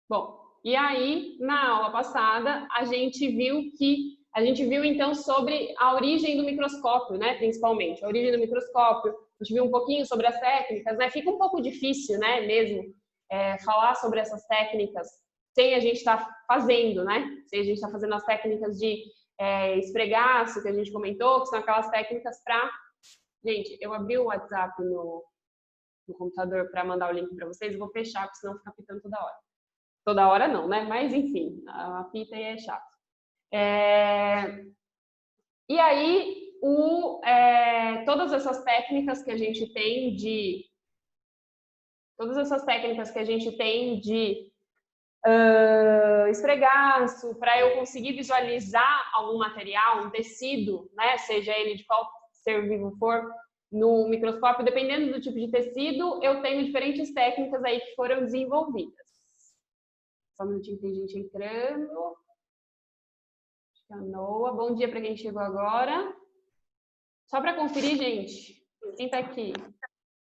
Bom, e aí, na aula passada, a gente viu então sobre a origem do microscópio, né, principalmente, a origem do microscópio, a gente viu um pouquinho sobre as técnicas, né, fica um pouco difícil, né, mesmo, falar sobre essas técnicas sem a gente estar fazendo, né, sem a gente estar fazendo as técnicas de esfregaço, que a gente comentou, que são aquelas técnicas para... Gente, eu abri o WhatsApp no computador para mandar o link para vocês, eu vou fechar, porque senão fica pitando toda hora. Toda hora não, né? Mas, enfim, a pita aí é chato. E aí, todas essas técnicas que a gente tem de... esfregaço, para eu conseguir visualizar algum material, um tecido, né? Seja ele de qual ser vivo for, no microscópio, dependendo do tipo de tecido, eu tenho diferentes técnicas aí que foram desenvolvidas. Só um minutinho, tem gente entrando. Acho que é a Noa. Bom dia para quem chegou agora. Só para conferir, gente, quem tá aqui?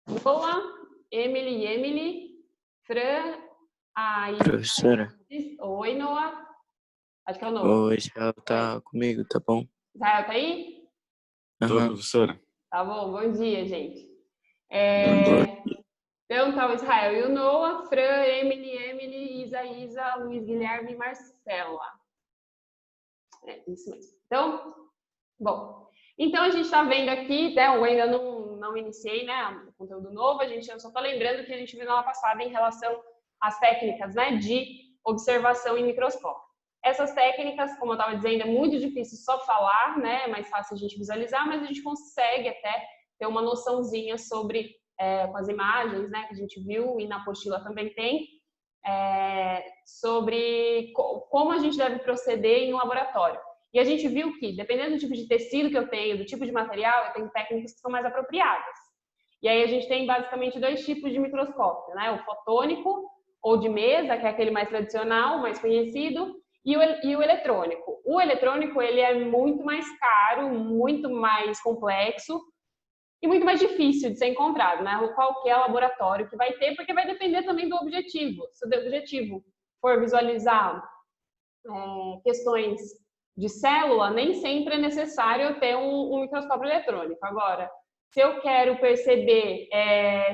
Noa, Emily, Fran, Professora. Oi, Noa. Acho que é o Noa. Oi, Israel tá comigo, tá bom? Israel tá aí? Tô, professora. Tá bom dia, gente. Bom dia. Então, tá o Israel e o Noah, Fran, Emily, Isa, Luiz Guilherme e Marcela. Isso mesmo. Então, bom. Então, a gente está vendo aqui, né, eu ainda não iniciei, né, o conteúdo novo, eu só estou lembrando que a gente viu na aula passada em relação às técnicas, né, de observação em microscópio. Essas técnicas, como eu estava dizendo, é muito difícil só falar, né, é mais fácil a gente visualizar, mas a gente consegue até ter uma noçãozinha sobre... com as imagens, né, que a gente viu, e na apostila também tem, sobre como a gente deve proceder em um laboratório. E a gente viu que, dependendo do tipo de tecido que eu tenho, do tipo de material, eu tenho técnicas que são mais apropriadas. E aí a gente tem basicamente dois tipos de microscópio, né, o fotônico, ou de mesa, que é aquele mais tradicional, mais conhecido, e o eletrônico. O eletrônico, ele é muito mais caro, muito mais complexo, e muito mais difícil de ser encontrado, né? Qualquer laboratório que vai ter, porque vai depender também do objetivo. Se o objetivo for visualizar questões de célula, nem sempre é necessário eu ter um microscópio eletrônico. Agora, se eu quero perceber,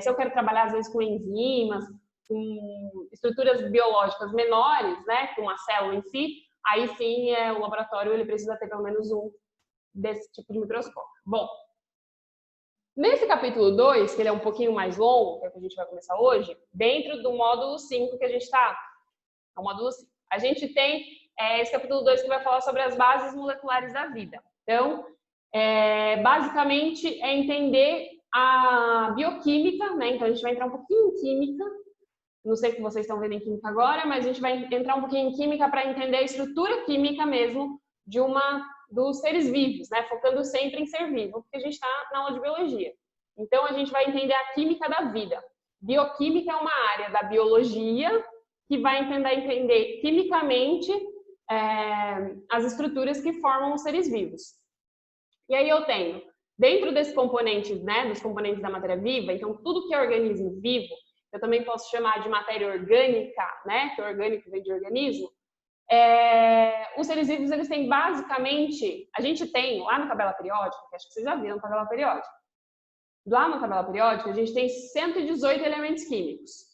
se eu quero trabalhar às vezes com enzimas, com estruturas biológicas menores, né, com uma célula em si, aí sim o laboratório ele precisa ter pelo menos um desse tipo de microscópio. Bom, nesse capítulo 2, que ele é um pouquinho mais longo, que é o que a gente vai começar hoje, dentro do módulo 5 que a gente está, o módulo 5, a gente tem esse capítulo 2 que vai falar sobre as bases moleculares da vida. Então, basicamente, é entender a bioquímica, né? Então, a gente vai entrar um pouquinho em química, não sei o que vocês estão vendo em química agora, mas a gente vai entrar um pouquinho em química para entender a estrutura química mesmo dos seres vivos, né? Focando sempre em ser vivo, porque a gente está na aula de biologia. Então, a gente vai entender a química da vida. Bioquímica é uma área da biologia que vai entender quimicamente as estruturas que formam os seres vivos. E aí eu tenho, dentro desse componente, né, dos componentes da matéria viva, então tudo que é organismo vivo, eu também posso chamar de matéria orgânica, né, que orgânico vem de organismo. Os seres vivos, eles têm basicamente, a gente tem lá na tabela periódica, que acho que vocês já viram a tabela periódica, lá na tabela periódica a gente tem 118 elementos químicos.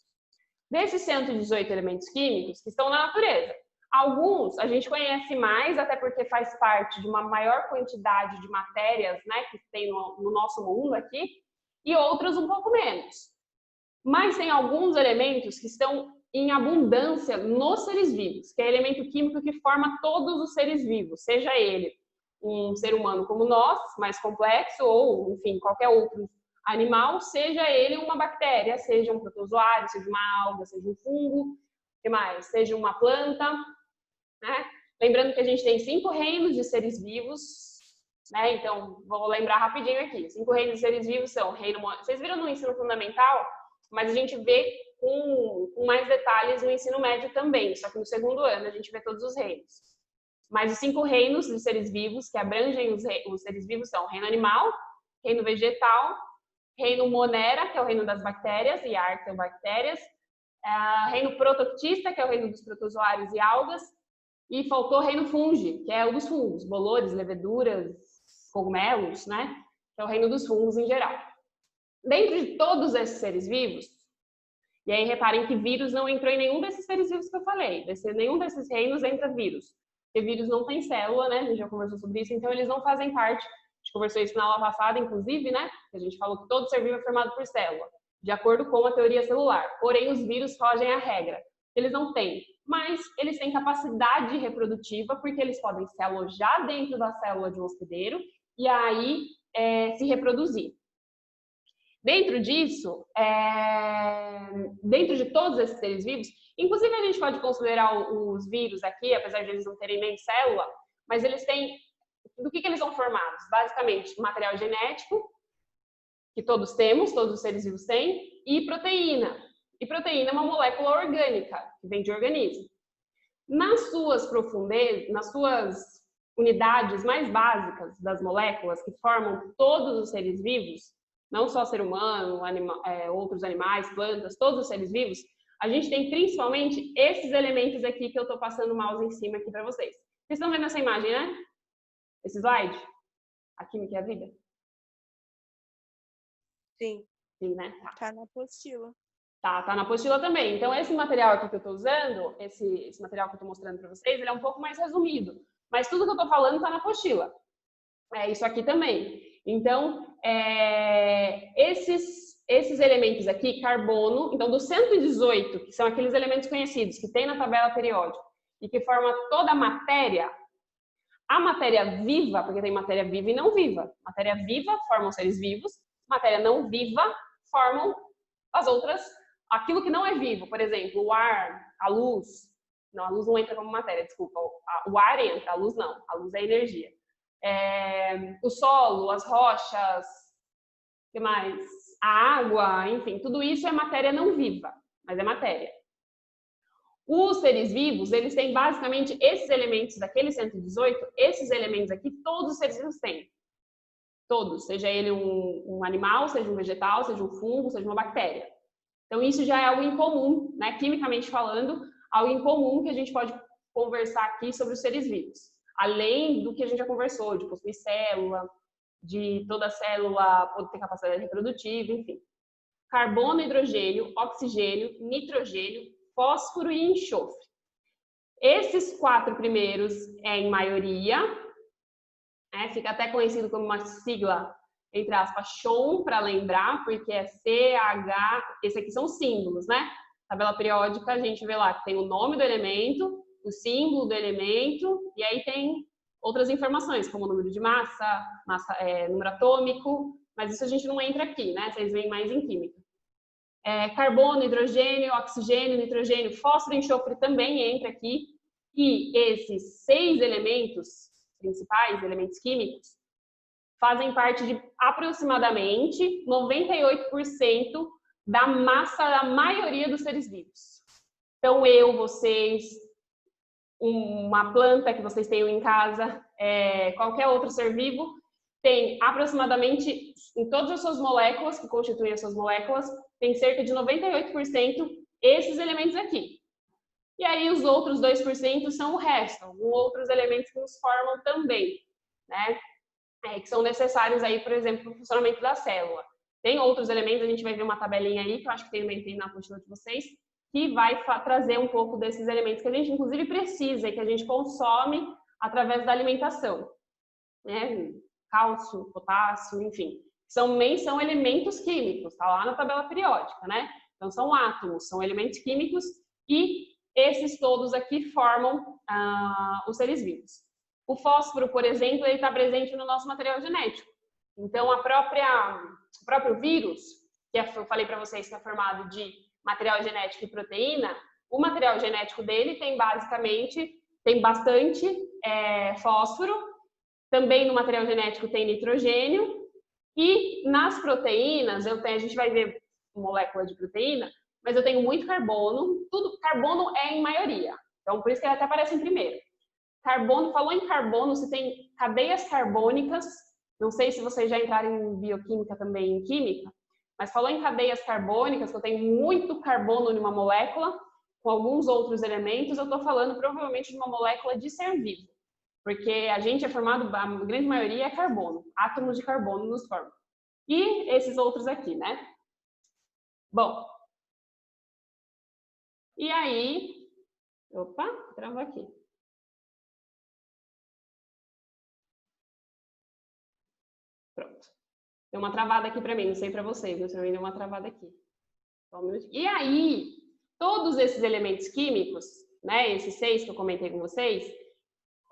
Desses 118 elementos químicos que estão na natureza, alguns a gente conhece mais, até porque faz parte de uma maior quantidade de matérias, né, que tem no nosso mundo aqui, e outros um pouco menos. Mas tem alguns elementos que estão em abundância nos seres vivos, que é elemento químico que forma todos os seres vivos, seja ele um ser humano como nós, mais complexo, ou, enfim, qualquer outro animal, seja ele uma bactéria, seja um protozoário, seja uma alga, seja um fungo, o que mais? Seja uma planta, né? Lembrando que a gente tem 5 reinos de seres vivos, né? Então, vou lembrar rapidinho aqui. 5 reinos de seres vivos são reino... Vocês viram no ensino fundamental, mas a gente vê com mais detalhes no ensino médio também, só que no segundo ano a gente vê todos os reinos. Mas os 5 reinos de seres vivos que abrangem os seres vivos são o reino animal, reino vegetal, reino monera, que é o reino das bactérias e arqueobactérias, reino protoctista, que é o reino dos protozoários e algas, e faltou o reino fungi, que é o dos fungos, bolores, leveduras, cogumelos, né? Que é o reino dos fungos em geral. Dentro de todos esses seres vivos, e aí reparem que vírus não entrou em nenhum desses seres vivos que eu falei, nenhum desses reinos entra vírus, porque vírus não tem célula, né? A gente já conversou sobre isso, então eles não fazem parte. A gente conversou isso na aula passada, inclusive, né? A gente falou que todo ser vivo é formado por célula, de acordo com a teoria celular. Porém, os vírus fogem à regra. Eles não têm, mas eles têm capacidade reprodutiva, porque eles podem se alojar dentro da célula de um hospedeiro e aí se reproduzir. Dentro disso, dentro de todos esses seres vivos, inclusive a gente pode considerar os vírus aqui, apesar de eles não terem nem célula, mas eles têm, do que eles são formados? Basicamente, material genético, que todos temos, todos os seres vivos têm, e proteína. E proteína é uma molécula orgânica, que vem de organismo. Nas suas profundezas, nas suas unidades mais básicas das moléculas que formam todos os seres vivos, não só ser humano, outros animais, plantas, todos os seres vivos, a gente tem principalmente esses elementos aqui que eu estou passando o mouse em cima aqui para vocês. Vocês estão vendo essa imagem, né? Esse slide? A química é a vida? Sim. Sim, né? Tá na apostila. Tá na apostila também. Então, esse material aqui que eu estou usando, esse material que eu estou mostrando para vocês, ele é um pouco mais resumido. Mas tudo que eu estou falando está na apostila. É isso aqui também. Então, esses elementos aqui, carbono, então dos 118, que são aqueles elementos conhecidos que tem na tabela periódica e que formam toda a matéria viva, porque tem matéria viva e não viva. Matéria viva formam seres vivos, matéria não viva formam as outras, aquilo que não é vivo, por exemplo, o ar, a luz. Não, a luz não entra como matéria, desculpa. O ar entra, a luz não. A luz é energia. O solo, as rochas, o que mais? A água, enfim, tudo isso é matéria não viva, mas é matéria. Os seres vivos, eles têm basicamente esses elementos daqueles 118, esses elementos aqui, todos os seres vivos têm. Todos, seja ele um animal, seja um vegetal, seja um fungo, seja uma bactéria. Então, isso já é algo incomum, né? Quimicamente falando, algo incomum que a gente pode conversar aqui sobre os seres vivos. Além do que a gente já conversou, de possuir célula, de toda célula poder ter capacidade reprodutiva, enfim. Carbono, hidrogênio, oxigênio, nitrogênio, fósforo e enxofre. Esses 4 primeiros é em maioria, fica até conhecido como uma sigla, entre aspas, CHON, para lembrar, porque é CH, esse aqui são símbolos, né? Tabela periódica, a gente vê lá que tem o nome do elemento, o símbolo do elemento, e aí tem outras informações, como o número de massa, número atômico, mas isso a gente não entra aqui, né? Vocês veem mais em química. Carbono, hidrogênio, oxigênio, nitrogênio, fósforo e enxofre também entra aqui, e esses 6 elementos principais, elementos químicos, fazem parte de aproximadamente 98% da massa da maioria dos seres vivos. Então, vocês, uma planta que vocês tenham em casa, qualquer outro ser vivo, tem aproximadamente, em todas as suas moléculas, que constituem as suas moléculas, tem cerca de 98% esses elementos aqui. E aí os outros 2% são o resto, outros elementos que nos formam também, né? Que são necessários aí, por exemplo, para o funcionamento da célula. Tem outros elementos, a gente vai ver uma tabelinha aí, que eu acho que também tem na apostila de vocês, que vai trazer um pouco desses elementos que a gente, inclusive, precisa e que a gente consome através da alimentação, né? Cálcio, potássio, enfim. Também são elementos químicos, tá lá na tabela periódica, né? Então, são átomos, são elementos químicos e esses todos aqui formam os seres vivos. O fósforo, por exemplo, ele está presente no nosso material genético. Então, o próprio vírus, que eu falei para vocês que é formado de material genético e proteína, o material genético dele tem bastante fósforo, também no material genético tem nitrogênio, e nas proteínas, a gente vai ver molécula de proteína, mas eu tenho muito carbono, carbono é em maioria, então por isso que ele até aparece em primeiro. Carbono, falou em carbono, você tem cadeias carbônicas, não sei se vocês já entraram em bioquímica também, em química, Mas falou em cadeias carbônicas, que eu tenho muito carbono em uma molécula, com alguns outros elementos, eu estou falando provavelmente de uma molécula de ser vivo. Porque a gente é formado, a grande maioria é carbono, átomos de carbono nos formam. E esses outros aqui, né? Bom, e aí... Opa, travou aqui. Pronto. Deu uma travada aqui para mim, não sei para vocês, mas para mim deu uma travada aqui. Só um minutinho. E aí, todos esses elementos químicos, né, esses 6 que eu comentei com vocês,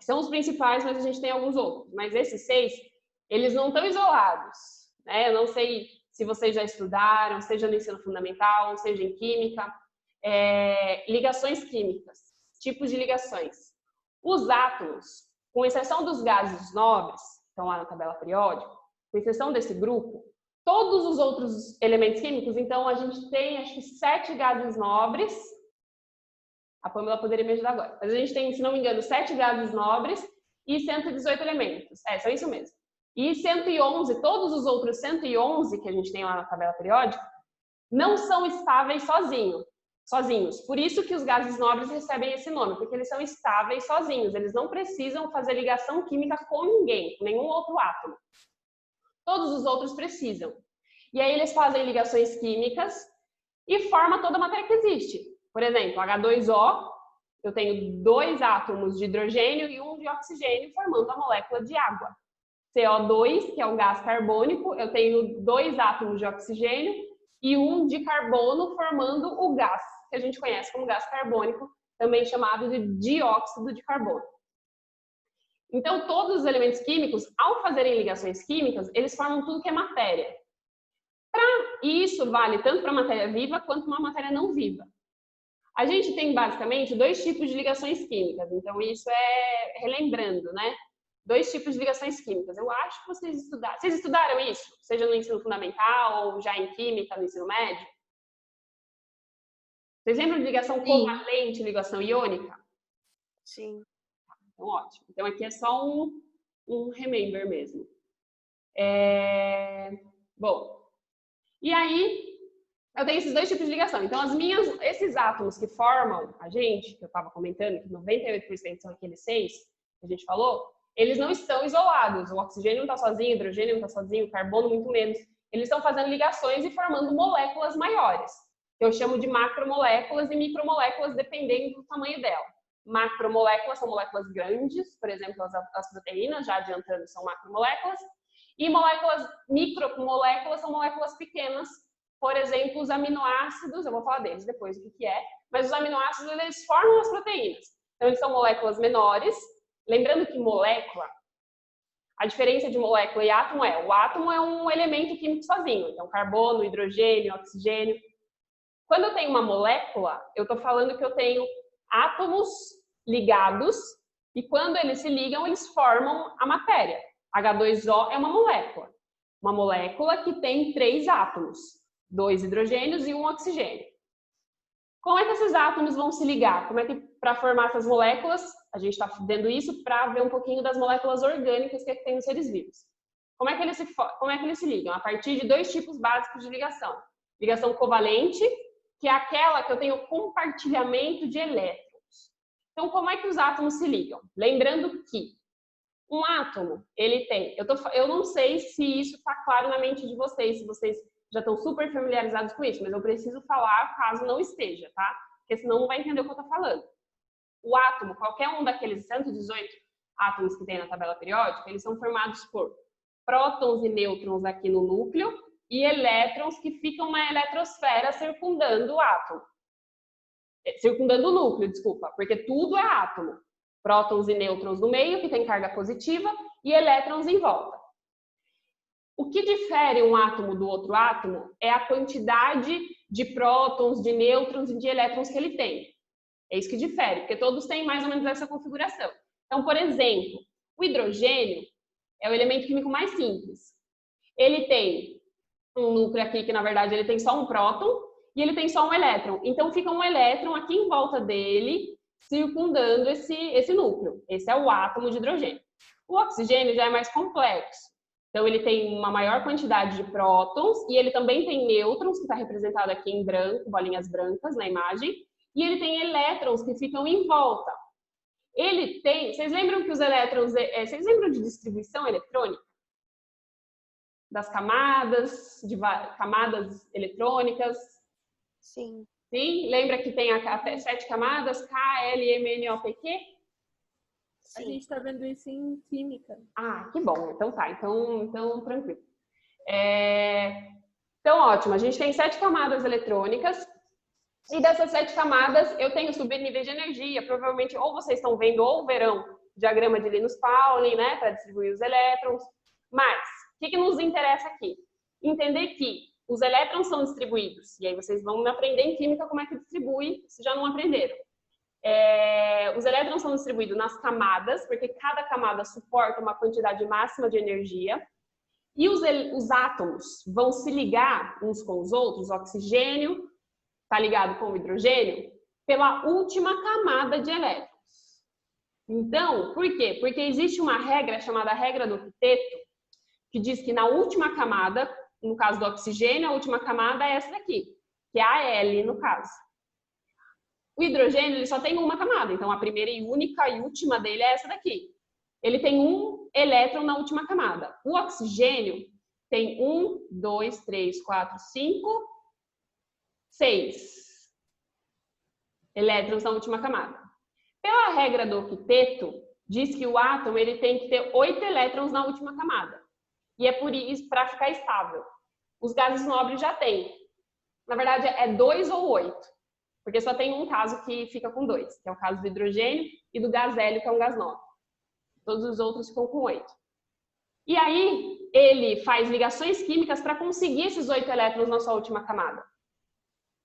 são os principais, mas a gente tem alguns outros. Mas esses 6, eles não estão isolados, né? Eu não sei se vocês já estudaram, seja no ensino fundamental, seja em química. Ligações químicas, tipos de ligações. Os átomos, com exceção dos gases nobres, que estão lá na tabela periódica, com exceção desse grupo, todos os outros elementos químicos, então a gente tem, acho que 7 gases nobres. A Pâmela poderia me ajudar agora. Mas a gente tem, se não me engano, 7 gases nobres e 118 elementos. São isso mesmo. E 111, todos os outros 111 que a gente tem lá na tabela periódica, não são estáveis sozinhos. Por isso que os gases nobres recebem esse nome, porque eles são estáveis sozinhos. Eles não precisam fazer ligação química com ninguém, com nenhum outro átomo. Todos os outros precisam. E aí eles fazem ligações químicas e formam toda a matéria que existe. Por exemplo, H2O, eu tenho 2 átomos de hidrogênio e 1 de oxigênio formando a molécula de água. CO2, que é um gás carbônico, eu tenho 2 átomos de oxigênio e 1 de carbono formando o gás, que a gente conhece como gás carbônico, também chamado de dióxido de carbono. Então, todos os elementos químicos, ao fazerem ligações químicas, eles formam tudo que é matéria. E isso vale tanto para a matéria viva quanto para uma matéria não viva. A gente tem, basicamente, 2 tipos de ligações químicas. Então, isso é relembrando, né? 2 tipos de ligações químicas. Eu acho que vocês estudaram. Vocês estudaram isso? Seja no ensino fundamental ou já em química, no ensino médio? Vocês lembram de ligação covalente e ligação iônica? Sim. Então, ótimo. Então, aqui é só um remember mesmo. Bom, e aí eu tenho esses 2 tipos de ligação. Então, esses átomos que formam a gente, que eu estava comentando, que 98% são aqueles 6 que a gente falou, eles não estão isolados. O oxigênio não está sozinho, o hidrogênio não está sozinho, o carbono muito menos. Eles estão fazendo ligações e formando moléculas maiores, que eu chamo de macromoléculas e micromoléculas, dependendo do tamanho dela. Macromoléculas são moléculas grandes, por exemplo, as proteínas, já adiantando, são macromoléculas. E micromoléculas são moléculas pequenas, por exemplo, os aminoácidos, eu vou falar deles depois o que é, mas os aminoácidos, eles formam as proteínas. Então, eles são moléculas menores. Lembrando que molécula, a diferença de molécula e átomo o átomo é um elemento químico sozinho. Então, carbono, hidrogênio, oxigênio. Quando eu tenho uma molécula, eu estou falando que eu tenho átomos ligados e quando eles se ligam, eles formam a matéria. H2O é uma molécula que tem 3 átomos, 2 hidrogênios e 1 oxigênio. Como é que esses átomos vão se ligar? Como é que, para formar essas moléculas, a gente está vendo isso para ver um pouquinho das moléculas orgânicas que tem nos seres vivos. Como é que eles se ligam? A partir de 2 tipos básicos de ligação. Ligação covalente, que é aquela que eu tenho compartilhamento de elétrons. Então, como é que os átomos se ligam? Lembrando que um átomo, ele tem... Eu não sei se isso está claro na mente de vocês, se vocês já estão super familiarizados com isso, mas eu preciso falar caso não esteja, tá? Porque senão não vai entender o que eu estou falando. O átomo, qualquer um daqueles 118 átomos que tem na tabela periódica, eles são formados por prótons e nêutrons aqui no núcleo e elétrons que ficam na eletrosfera circundando o átomo. Circundando o núcleo, desculpa, porque tudo é átomo. Prótons e nêutrons no meio, que tem carga positiva, e elétrons em volta. O que difere um átomo do outro átomo é a quantidade de prótons, de nêutrons e de elétrons que ele tem. É isso que difere, porque todos têm mais ou menos essa configuração. Então, por exemplo, o hidrogênio é o elemento químico mais simples. Ele tem um núcleo aqui que, na verdade, ele tem só um próton e ele tem só um elétron. Então, fica um elétron aqui em volta dele, circundando esse núcleo. Esse é o átomo de hidrogênio. O oxigênio já é mais complexo. Então, ele tem uma maior quantidade de prótons e ele também tem nêutrons, que está representado aqui em branco, bolinhas brancas na imagem, e ele tem elétrons que ficam em volta. Ele tem... Vocês lembram que os elétrons... Vocês lembram de distribuição eletrônica? Das camadas, de camadas eletrônicas? Sim. Sim? Lembra que tem até 7 camadas? K, L, M, N, O, P, Q? Sim. A gente está vendo isso em química. Ah, que bom. Então tá. Então tranquilo. Então, ótimo. A gente tem 7 camadas eletrônicas. E dessas 7 camadas, eu tenho subníveis de energia. Provavelmente, ou vocês estão vendo ou verão diagrama de Linus-Pauling, né? Para distribuir os elétrons. Mas, o que nos interessa aqui? Entender que os elétrons são distribuídos. E aí vocês vão aprender em química como é que distribui, se já não aprenderam. Os elétrons são distribuídos nas camadas, porque cada camada suporta uma quantidade máxima de energia. E os átomos vão se ligar uns com os outros, o oxigênio está ligado com o hidrogênio, pela última camada de elétrons. Então, por quê? Porque existe uma regra chamada regra do octeto, que diz que na última camada, no caso do oxigênio, a última camada é essa daqui, que é a L, no caso. O hidrogênio ele só tem uma camada, então a primeira e única e última dele é essa daqui. Ele tem um elétron na última camada. O oxigênio tem 1, 2, 3, 4, 5, 6 elétrons na última camada. Pela regra do octeto, diz que o átomo ele tem que ter 8 elétrons na última camada. E é por isso, para ficar estável. Os gases nobres já têm. Na verdade, é 2 ou 8. Porque só tem um caso que fica com 2, que é o caso do hidrogênio e do gás hélio, que é um gás nobre. Todos os outros ficam com 8. E aí, ele faz ligações químicas para conseguir esses 8 elétrons na sua última camada.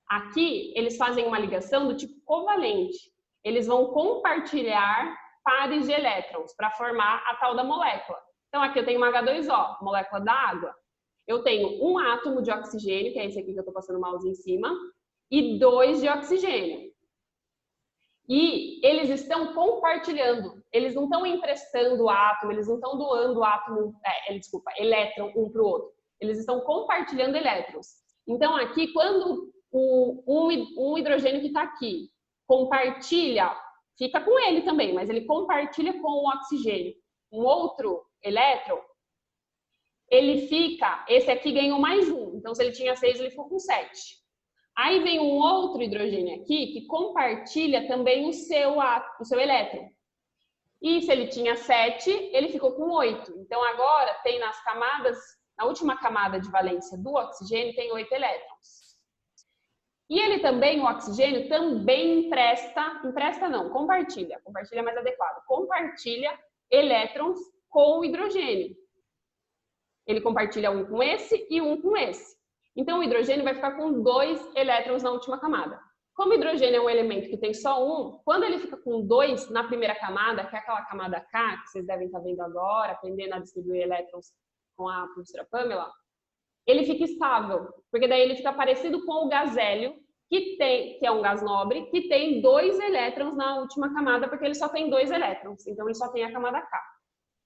Aqui, eles fazem uma ligação do tipo covalente. Eles vão compartilhar pares de elétrons para formar a tal da molécula. Então, aqui eu tenho uma H2O, molécula da água. Eu tenho um átomo de oxigênio, que é esse aqui que eu estou passando o mouse em cima, e 2 de oxigênio. E eles estão compartilhando, eles não estão emprestando o átomo, eles não estão doando o átomo, elétron um para o outro. Eles estão compartilhando elétrons. Então, aqui, quando um hidrogênio que está aqui compartilha, fica com ele também, mas ele compartilha com o oxigênio um outro elétron, ele fica, esse aqui ganhou mais 1. Então, se ele tinha 6, ele ficou com 7. Aí vem um outro hidrogênio aqui que compartilha também o seu elétron. E se ele tinha 7, ele ficou com 8. Então, agora tem nas camadas, na última camada de valência do oxigênio, tem 8 elétrons. E ele também, o oxigênio, também compartilha é mais adequado, compartilha elétrons com o hidrogênio. Ele compartilha um com esse e um com esse. Então, o hidrogênio vai ficar com 2 elétrons na última camada. Como o hidrogênio é um elemento que tem só um, quando ele fica com 2 na primeira camada, que é aquela camada K, que vocês devem estar vendo agora, aprendendo a distribuir elétrons com a professora Pamela, ele fica estável, porque daí ele fica parecido com o gás hélio, que é um gás nobre, que tem 2 elétrons na última camada, porque ele só tem 2 elétrons, então ele só tem a camada K.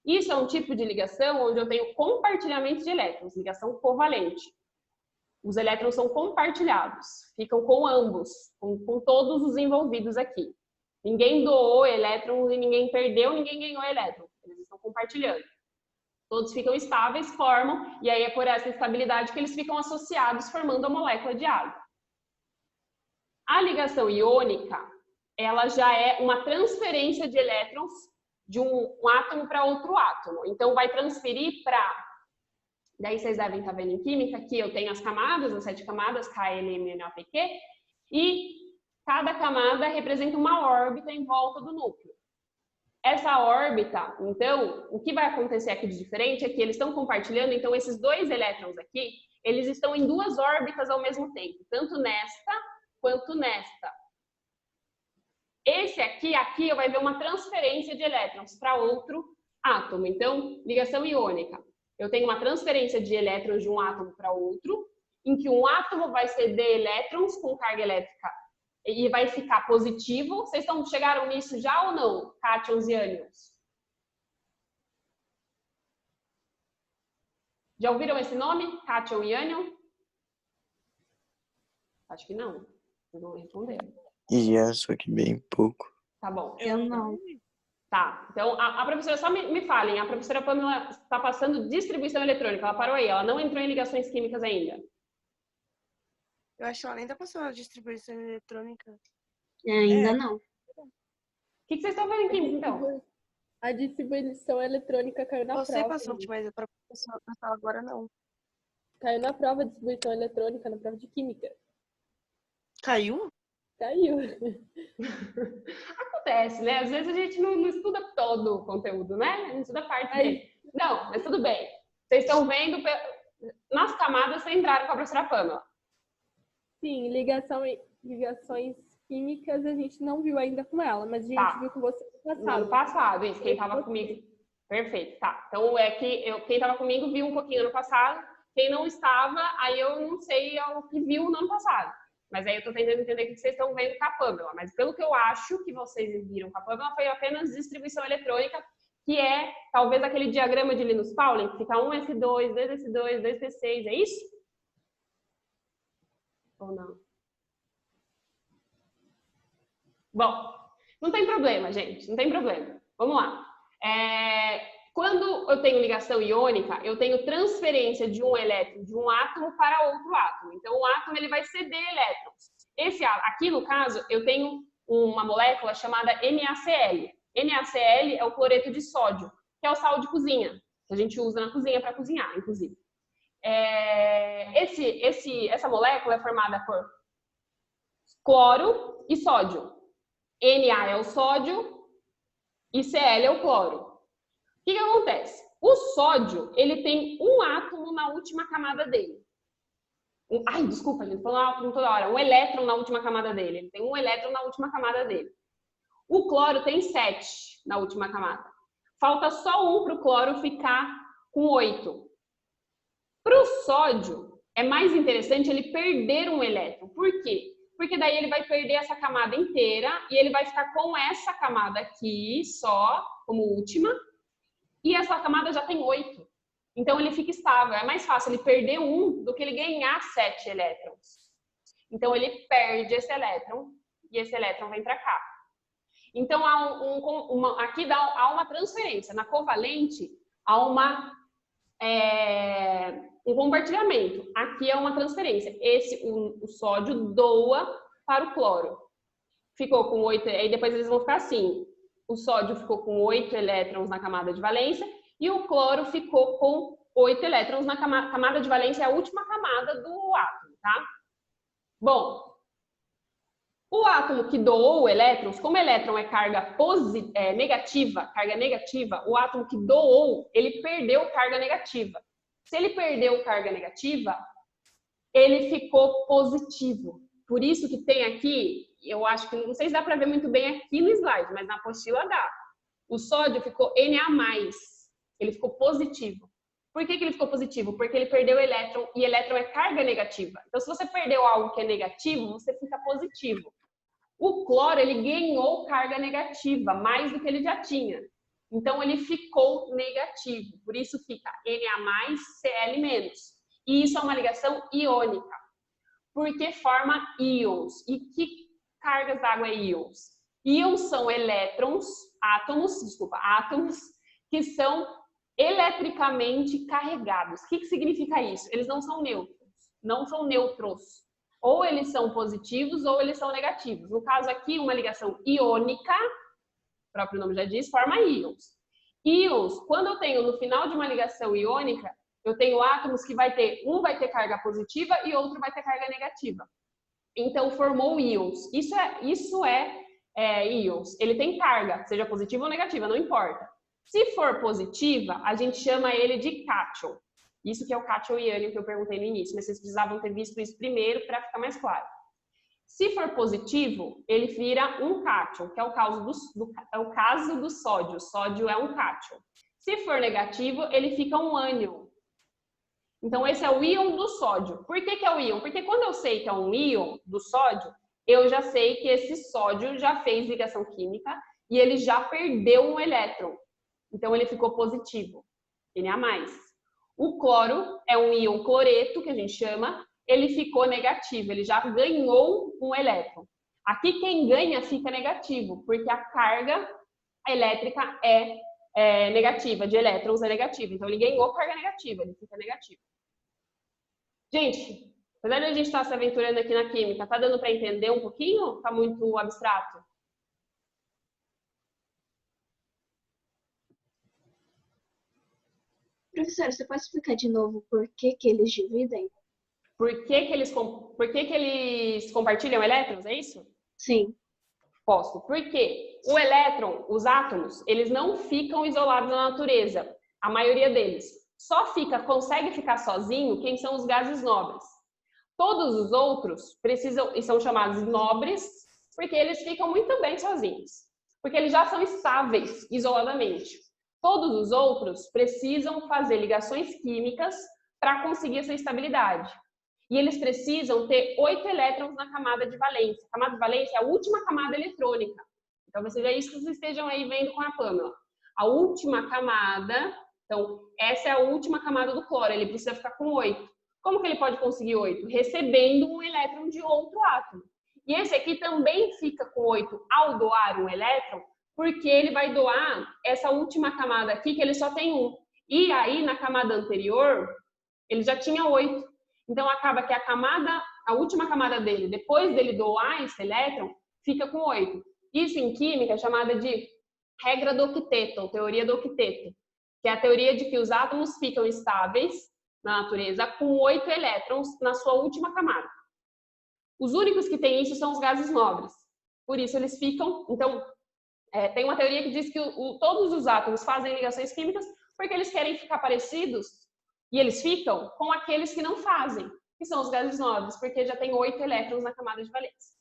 Isso é um tipo de ligação onde eu tenho compartilhamento de elétrons, ligação covalente. Os elétrons são compartilhados, ficam com ambos, com todos os envolvidos aqui. Ninguém doou elétrons e ninguém perdeu, ninguém ganhou elétron. Eles estão compartilhando. Todos ficam estáveis, formam, e aí é por essa estabilidade que eles ficam associados, formando a molécula de água. A ligação iônica, ela já é uma transferência de elétrons de um átomo para outro átomo. Então, vai transferir para... Daí vocês devem estar vendo em química que eu tenho as camadas, as 7 camadas, K, L, M, N, O, P, Q, e cada camada representa uma órbita em volta do núcleo. Essa órbita, então, o que vai acontecer aqui de diferente é que eles estão compartilhando, então esses 2 elétrons aqui, eles estão em 2 órbitas ao mesmo tempo, tanto nesta quanto nesta. Esse aqui vai ver uma transferência de elétrons para outro átomo. Então, ligação iônica. Eu tenho uma transferência de elétrons de um átomo para outro, em que um átomo vai ceder elétrons com carga elétrica e vai ficar positivo. Vocês chegaram nisso já ou não? Cátions e ânions? Já ouviram esse nome? Cation e ânion? Acho que não. Vocês não responderam. Só que bem pouco. Tá bom. Eu não. Tá. Então, a professora, só me falem, a professora Pamela está passando distribuição eletrônica. Ela parou aí, ela não entrou em ligações químicas ainda. Eu acho que ela nem tá passando a distribuição eletrônica. Ainda não. O que vocês estão vendo em química, então? A distribuição eletrônica caiu na Você prova. passou, mas para professora passar agora não. Caiu na prova a distribuição eletrônica, na prova de química. Caiu? Caiu. Acontece, né? Às vezes a gente não estuda todo o conteúdo, né? A gente estuda parte dele. Não, mas tudo bem. Vocês estão vendo, nas camadas vocês entraram com a professora Pamela. Sim, ligações químicas a gente não viu ainda com ela, mas a gente viu com você no passado. No ano passado, isso. Quem estava comigo. Perfeito, tá. Então, quem estava comigo viu um pouquinho ano passado. Quem não estava, aí eu não sei o que viu no ano passado. Mas aí eu tô tentando entender o que vocês estão vendo com a Pamela. Mas pelo que eu acho que vocês viram com a Pamela, foi apenas distribuição eletrônica, que é talvez aquele diagrama de Linus Pauling, que fica 1s2, 2s2, 2p6, é isso? Ou não? Bom, não tem problema, gente, não tem problema. Vamos lá. Quando eu tenho ligação iônica, eu tenho transferência de um elétron de um átomo para outro átomo. Então, o átomo ele vai ceder elétrons. Aqui, no caso, eu tenho uma molécula chamada NaCl. NaCl é o cloreto de sódio, que é o sal de cozinha, que a gente usa na cozinha para cozinhar, inclusive. Essa molécula é formada por cloro e sódio. Na é o sódio e Cl é o cloro. O que acontece? O sódio, ele tem um átomo na última camada dele. Desculpa, gente, tô falando átomo toda hora. Um elétron na última camada dele. Ele tem um elétron na última camada dele. O cloro tem 7 na última camada. Falta só um para o cloro ficar com 8. Para o sódio, é mais interessante ele perder um elétron. Por quê? Porque daí ele vai perder essa camada inteira e ele vai ficar com essa camada aqui só, como última. E essa camada já tem 8. Então, ele fica estável. É mais fácil ele perder um do que ele ganhar 7 elétrons. Então, ele perde esse elétron e esse elétron vem para cá. Então, aqui há uma transferência. Na covalente, há um compartilhamento. Aqui é uma transferência. O sódio doa para o cloro. Ficou com 8, aí depois eles vão ficar assim. O sódio ficou com 8 elétrons na camada de valência e o cloro ficou com 8 elétrons na camada de valência, é a última camada do átomo, tá? Bom, o átomo que doou elétrons, como elétron é carga negativa, o átomo que doou, ele perdeu carga negativa. Se ele perdeu carga negativa, ele ficou positivo. Por isso que tem aqui, eu acho que, não sei se dá para ver muito bem aqui no slide, mas na apostila dá. O sódio ficou Na+, ele ficou positivo. Por que ele ficou positivo? Porque ele perdeu elétron, e elétron é carga negativa. Então, se você perdeu algo que é negativo, você fica positivo. O cloro, ele ganhou carga negativa, mais do que ele já tinha. Então, ele ficou negativo. Por isso fica Na+, Cl-. E isso é uma ligação iônica. Porque forma íons. E que cargas d'água é íons? Íons são átomos que são eletricamente carregados. O que significa isso? Eles não são neutros. Ou eles são positivos ou eles são negativos. No caso aqui, uma ligação iônica, o próprio nome já diz, forma íons. Íons, quando eu tenho no final de uma ligação iônica, eu tenho átomos que um vai ter carga positiva e outro vai ter carga negativa. Então, formou íons. Isso é íons. Ele tem carga, seja positiva ou negativa, não importa. Se for positiva, a gente chama ele de cátion. Isso que é o cátion e ânion que eu perguntei no início, mas vocês precisavam ter visto isso primeiro para ficar mais claro. Se for positivo, ele vira um cátion, que é o caso do sódio. O sódio é um cátion. Se for negativo, ele fica um ânion. Então, esse é o íon do sódio. Por que é o íon? Porque quando eu sei que é um íon do sódio, eu já sei que esse sódio já fez ligação química e ele já perdeu um elétron. Então, ele ficou positivo, Na+. O cloro é um íon cloreto, que a gente chama, ele ficou negativo, ele já ganhou um elétron. Aqui quem ganha fica negativo, porque a carga elétrica é negativa, de elétrons é negativa. Então ele ganhou carga negativa, ele fica negativo. Gente, apesar de a gente estar se aventurando aqui na química, tá dando para entender um pouquinho? Tá muito abstrato? Professora, você pode explicar de novo por que que eles dividem? Por que que eles compartilham elétrons, é isso? Sim. Posso. Porque o elétron, os átomos, eles não ficam isolados na natureza. A maioria deles. Só consegue ficar sozinho quem são os gases nobres. Todos os outros precisam, e são chamados nobres, porque eles ficam muito bem sozinhos. Porque eles já são estáveis isoladamente. Todos os outros precisam fazer ligações químicas para conseguir essa estabilidade. E eles precisam ter 8 elétrons na camada de valência. A camada de valência é a última camada eletrônica. Então, é isso que vocês estejam aí vendo com a Pamela. A última camada, então, essa é a última camada do cloro. Ele precisa ficar com 8. Como que ele pode conseguir 8? Recebendo um elétron de outro átomo. E esse aqui também fica com 8 ao doar um elétron, porque ele vai doar essa última camada aqui, que ele só tem 1. E aí, na camada anterior, ele já tinha 8. Então, acaba que a última camada dele, depois dele doar esse elétron, fica com 8. Isso em química é chamada de regra do octeto, ou teoria do octeto, que é a teoria de que os átomos ficam estáveis na natureza com 8 elétrons na sua última camada. Os únicos que têm isso são os gases nobres. Por isso, eles ficam... Então, tem uma teoria que diz que todos os átomos fazem ligações químicas porque eles querem ficar parecidos. E eles ficam com aqueles que não fazem, que são os gases nobres, porque já tem 8 elétrons na camada de valência.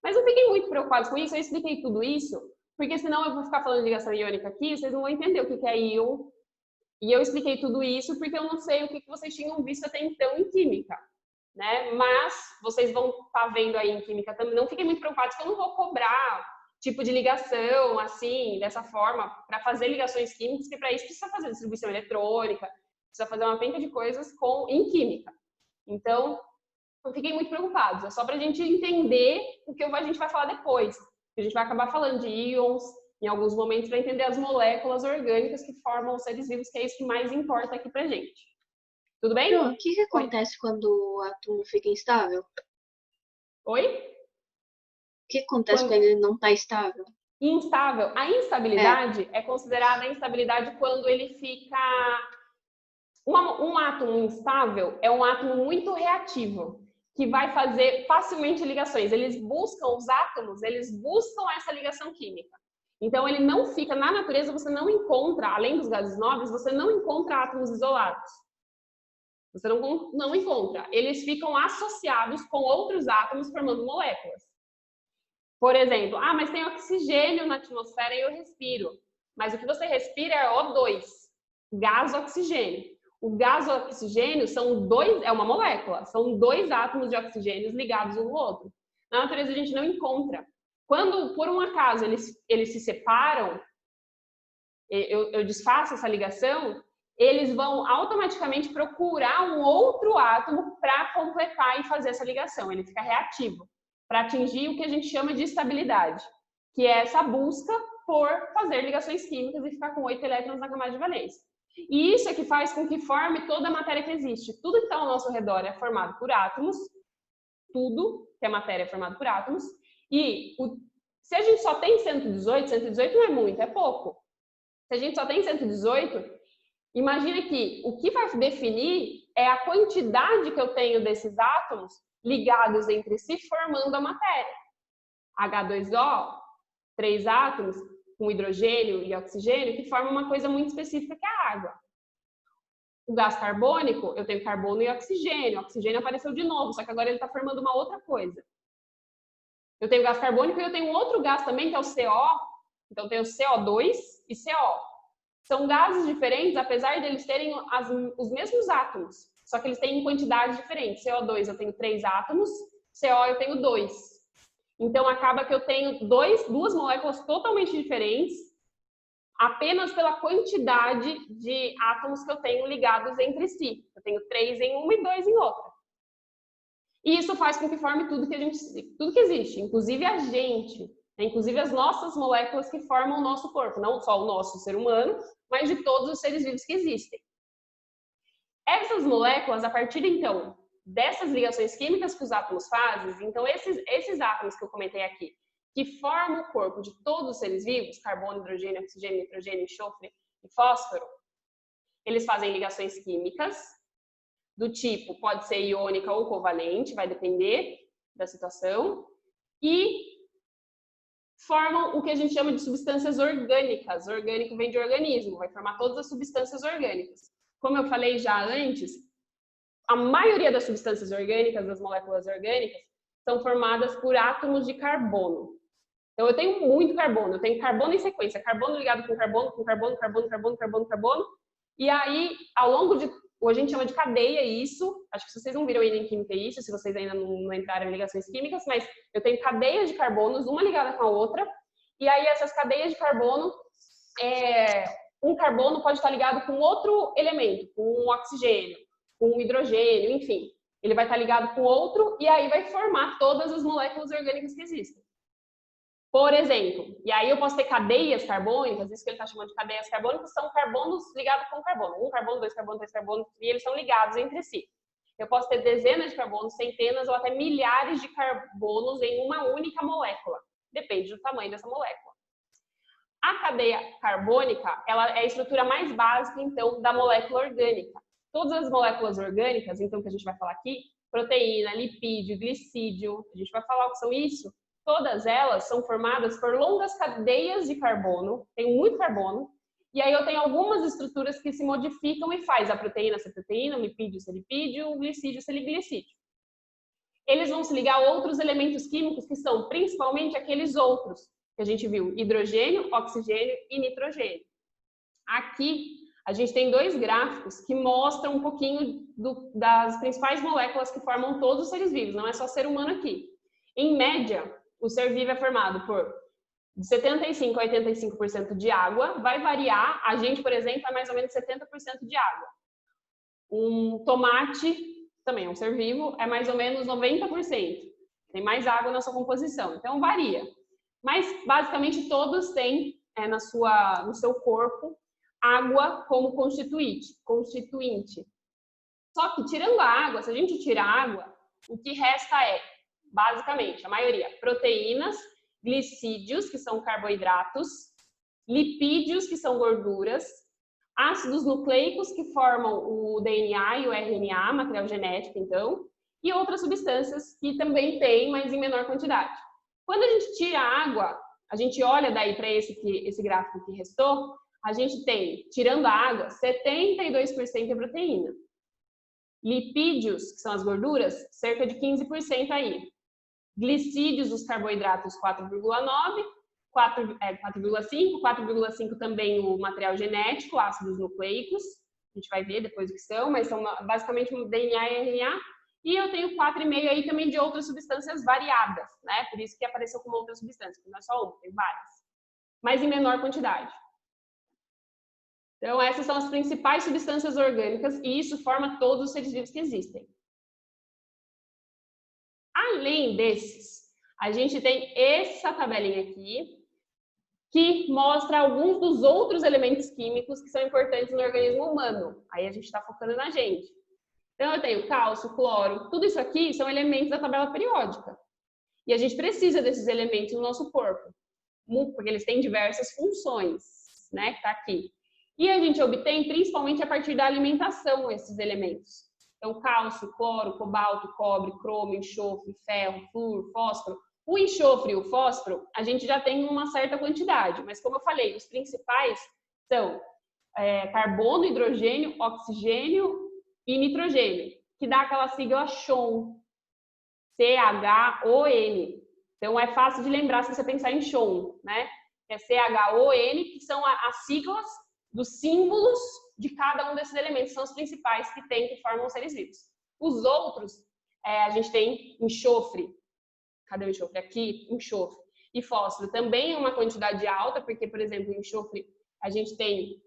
Mas não fiquem muito preocupados com isso, eu expliquei tudo isso, porque senão eu vou ficar falando de ligação iônica aqui, vocês não vão entender o que é íon. E eu expliquei tudo isso porque eu não sei o que vocês tinham visto até então em química, né? Mas vocês vão estar vendo aí em química também. Não fiquem muito preocupados que eu não vou cobrar tipo de ligação, assim, dessa forma, para fazer ligações químicas, porque para isso precisa fazer distribuição eletrônica, precisa fazer uma penca de coisas em química. Então, não fiquem muito preocupados. É só para a gente entender o que a gente vai falar depois. A gente vai acabar falando de íons em alguns momentos para entender as moléculas orgânicas que formam os seres vivos, que é isso que mais importa aqui para gente. Tudo bem? O que acontece quando o átomo fica instável? Oi? O que acontece quando ele não está estável? Instável. A instabilidade é considerada a instabilidade quando ele fica... Um átomo instável é um átomo muito reativo, que vai fazer facilmente ligações. Os átomos, eles buscam essa ligação química. Então, ele não fica, na natureza, você não encontra, além dos gases nobres, você não encontra átomos isolados. Você não encontra. Eles ficam associados com outros átomos formando moléculas. Por exemplo, mas tem oxigênio na atmosfera e eu respiro. Mas o que você respira é O2, gás oxigênio. O gás oxigênio é uma molécula, são 2 átomos de oxigênio ligados um no outro. Na natureza a gente não encontra. Quando, por um acaso, eles se separam, eu desfaço essa ligação, eles vão automaticamente procurar um outro átomo para completar e fazer essa ligação. Ele fica reativo, para atingir o que a gente chama de estabilidade, que é essa busca por fazer ligações químicas e ficar com 8 elétrons na camada de valência. E isso é que faz com que forme toda a matéria que existe. Tudo que está ao nosso redor é formado por átomos, tudo que é matéria é formado por átomos, e se a gente só tem 118 não é muito, é pouco. Se a gente só tem 118, imagina que o que vai definir é a quantidade que eu tenho desses átomos ligados entre si, formando a matéria. H2O, 3 átomos, com hidrogênio e oxigênio, que formam uma coisa muito específica que é a água. O gás carbônico, eu tenho carbono e oxigênio. O oxigênio apareceu de novo, só que agora ele está formando uma outra coisa. Eu tenho gás carbônico e eu tenho outro gás também, que é o CO. Então, eu tenho CO2 e CO. São gases diferentes, apesar de eles terem os mesmos átomos, só que eles têm quantidades diferentes. CO2 eu tenho 3 átomos, CO eu tenho 2. Então, acaba que eu tenho duas moléculas totalmente diferentes, apenas pela quantidade de átomos que eu tenho ligados entre si. Eu tenho 3 em uma e 2 em outra. E isso faz com que forme tudo que existe, inclusive a gente, né? Inclusive as nossas moléculas que formam o nosso corpo, não só o nosso ser humano, mas de todos os seres vivos que existem. Essas moléculas, a partir então dessas ligações químicas que os átomos fazem, então esses átomos que eu comentei aqui, que formam o corpo de todos os seres vivos, carbono, hidrogênio, oxigênio, nitrogênio, enxofre e fósforo, eles fazem ligações químicas do tipo, pode ser iônica ou covalente, vai depender da situação, e formam o que a gente chama de substâncias orgânicas. Orgânico vem de organismo, vai formar todas as substâncias orgânicas. Como eu falei já antes, a maioria das substâncias orgânicas, das moléculas orgânicas, são formadas por átomos de carbono. Então, eu tenho muito carbono, eu tenho carbono em sequência, carbono ligado com carbono, com carbono, carbono, carbono, carbono, carbono, e aí, ao longo de, a gente chama de cadeia isso, acho que vocês não viram ainda em química isso, se vocês ainda não entraram em ligações químicas, mas eu tenho cadeias de carbonos, uma ligada com a outra, e aí essas cadeias de carbono, um carbono pode estar ligado com outro elemento, com um oxigênio, com um hidrogênio, enfim. Ele vai estar ligado com outro e aí vai formar todas as moléculas orgânicas que existem. Por exemplo, e aí eu posso ter cadeias carbônicas, isso que ele está chamando de cadeias carbônicas, são carbonos ligados com carbono. Um carbono, dois carbonos, três carbonos, e eles são ligados entre si. Eu posso ter dezenas de carbonos, centenas ou até milhares de carbonos em uma única molécula. Depende do tamanho dessa molécula. A cadeia carbônica, ela é a estrutura mais básica, então, da molécula orgânica. Todas as moléculas orgânicas, então, que a gente vai falar aqui, proteína, lipídio, glicídio, a gente vai falar o que são isso, todas elas são formadas por longas cadeias de carbono, tem muito carbono, e aí eu tenho algumas estruturas que se modificam e faz a proteína ser proteína, o lipídio ser lipídio, o glicídio ser glicídio. Eles vão se ligar a outros elementos químicos que são principalmente aqueles outros que a gente viu, hidrogênio, oxigênio e nitrogênio. Aqui a gente tem dois gráficos que mostram um pouquinho das principais moléculas que formam todos os seres vivos, não é só ser humano aqui. Em média, o ser vivo é formado por de 75% a 85% de água, vai variar, a gente, por exemplo, é mais ou menos 70% de água. Um tomate, também é um ser vivo, é mais ou menos 90%. Tem mais água na sua composição, então varia. Mas, basicamente, todos têm no seu corpo água como constituinte. Só que, tirando a água, se a gente tira a água, o que resta é, basicamente, a maioria, proteínas, glicídios, que são carboidratos, lipídios, que são gorduras, ácidos nucleicos, que formam o DNA e o RNA, material genético, então, e outras substâncias que também tem, mas em menor quantidade. Quando a gente tira a água, a gente olha daí para esse gráfico que restou, a gente tem, tirando a água, 72% é proteína. Lipídios, que são as gorduras, cerca de 15% aí. Glicídios, os carboidratos, 4,9%, 4,5%, 4,5% também o material genético, ácidos nucleicos, a gente vai ver depois o que são, mas são basicamente o DNA e RNA. E eu tenho 4,5% aí também de outras substâncias variadas, né? Por isso que apareceu como outras substâncias, porque não é só uma, tem várias. Mas em menor quantidade. Então, essas são as principais substâncias orgânicas e isso forma todos os seres vivos que existem. Além desses, a gente tem essa tabelinha aqui, que mostra alguns dos outros elementos químicos que são importantes no organismo humano. Aí a gente está focando na gente. Então, eu tenho cálcio, cloro, tudo isso aqui são elementos da tabela periódica. E a gente precisa desses elementos no nosso corpo, porque eles têm diversas funções, né, que está aqui. E a gente obtém principalmente a partir da alimentação esses elementos. Então, cálcio, cloro, cobalto, cobre, cromo, enxofre, ferro, flúor, fósforo. O enxofre e o fósforo, a gente já tem uma certa quantidade, mas como eu falei, os principais são carbono, hidrogênio, oxigênio e nitrogênio, que dá aquela sigla CHON, C-H-O-N. Então, é fácil de lembrar se você pensar em CHON, né? É C-H-O-N, que são as siglas dos símbolos de cada um desses elementos, são os principais que formam os seres vivos. Os outros, a gente tem enxofre. Cadê o enxofre? Aqui, enxofre. E fósforo também é uma quantidade alta, porque, por exemplo, o enxofre A gente tem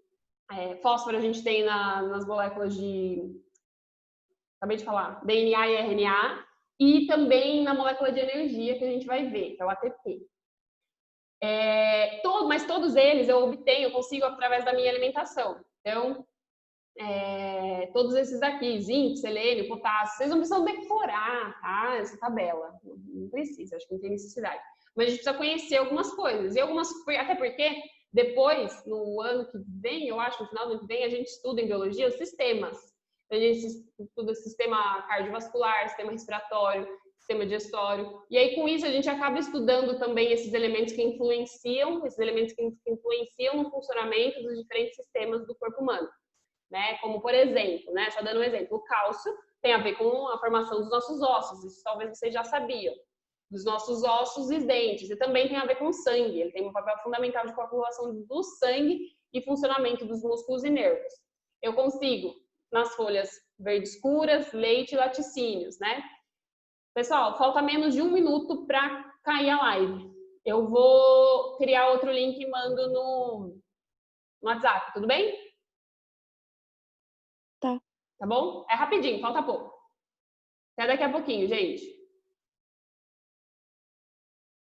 fósforo, a gente tem nas moléculas de, acabei de falar, DNA e RNA, e também na molécula de energia que a gente vai ver, que é o ATP. Mas todos eles eu consigo através da minha alimentação. Então, todos esses aqui, zinco, selênio, potássio, vocês não precisam decorar, tá? Essa tabela. Não precisa, acho que não tem necessidade. Mas a gente precisa conhecer algumas coisas. Até porque depois, no ano que vem, eu acho, no final do ano que vem, a gente estuda em biologia os sistemas. A gente estuda sistema cardiovascular, sistema respiratório, sistema digestório. E aí, com isso, a gente acaba estudando também esses elementos que influenciam no funcionamento dos diferentes sistemas do corpo humano. Né? Como, por exemplo, né? Só dando um exemplo, o cálcio tem a ver com a formação dos nossos ossos, isso talvez vocês já sabiam, dos nossos ossos e dentes, e também tem a ver com o sangue, ele tem um papel fundamental de coagulação do sangue e funcionamento dos músculos e nervos. Eu consigo, nas folhas verde escuras, leite e laticínios, né? Pessoal, falta menos de 1 minuto para cair a live. Eu vou criar outro link e mando no WhatsApp, tudo bem? Tá. Tá bom? É rapidinho, falta pouco. Até daqui a pouquinho, gente.